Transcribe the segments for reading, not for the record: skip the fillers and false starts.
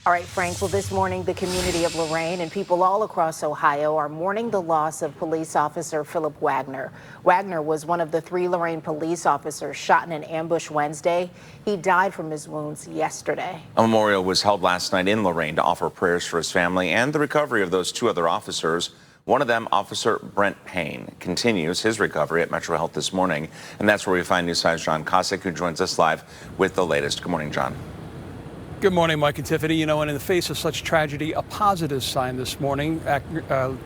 All right, Frank, well, this morning, the community of Lorain and people all across Ohio are mourning the loss of police officer Philip Wagner. Wagner was one of the 3 Lorain police officers shot in an ambush Wednesday. He died from his wounds yesterday. A memorial was held last night in Lorain to offer prayers for his family and the recovery of those 2 other officers. One of them, Officer Brent Payne, continues his recovery at Metro Health this morning. And that's where we find News 5's John Kosick, who joins us live with the latest. Good morning, John. Good morning, Mike and Tiffany. And in the face of such tragedy, a positive sign this morning.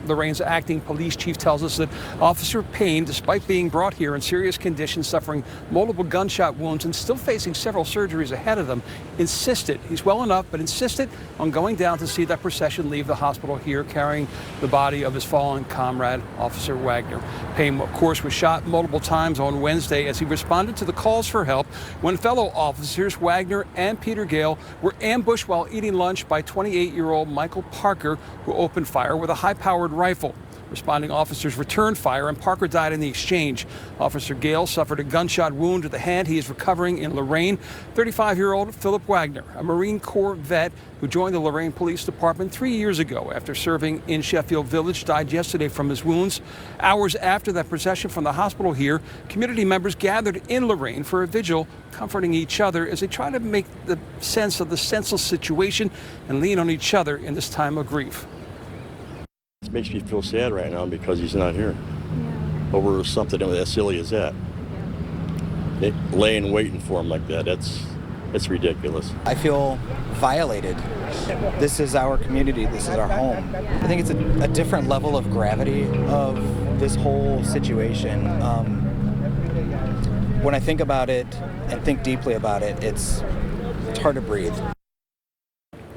Lorain's acting police chief tells us that Officer Payne, despite being brought here in serious condition, suffering multiple gunshot wounds and still facing several surgeries ahead of him, insisted, he's well enough, but insisted on going down to see that procession leave the hospital here, carrying the body of his fallen comrade, Officer Wagner. Payne, of course, was shot multiple times on Wednesday as he responded to the calls for help when fellow officers Wagner and Peter Gale were ambushed while eating lunch by 28-year-old Michael Parker, who opened fire with a high-powered rifle. Responding officers returned fire, and Parker died in the exchange. Officer Gale suffered a gunshot wound to the hand. He is recovering in Lorain. 35-year-old Philip Wagner, a Marine Corps vet who joined the Lorain Police Department 3 years ago after serving in Sheffield Village, died yesterday from his wounds. Hours after that procession from the hospital here, community members gathered in Lorain for a vigil, comforting each other as they try to make the sense of the senseless situation and lean on each other in this time of grief. It makes me feel sad right now because he's not here. Over something as silly as that. Laying waiting for him like that, it's ridiculous. I feel violated. This is our community, this is our home. I think it's a different level of gravity of this whole situation. When I think about it and think deeply about it, it's hard to breathe.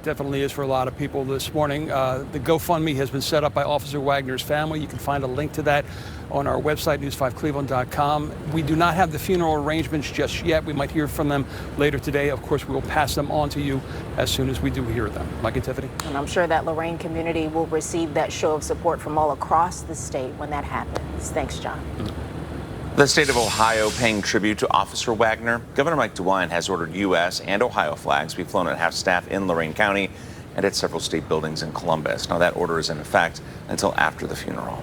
Definitely is for a lot of people this morning. The GoFundMe has been set up by Officer Wagner's family. You can find a link to that on our website, news5cleveland.com. We do not have the funeral arrangements just yet. We might hear from them later today. Of course, we will pass them on to you as soon as we do hear them. Mike and Tiffany. And I'm sure that Lorain community will receive that show of support from all across the state when that happens. Thanks, John. The state of Ohio paying tribute to Officer Wagner. Governor Mike DeWine has ordered U.S. and Ohio flags be flown at half-staff in Lorain County and at several state buildings in Columbus. Now, that order is in effect until after the funeral.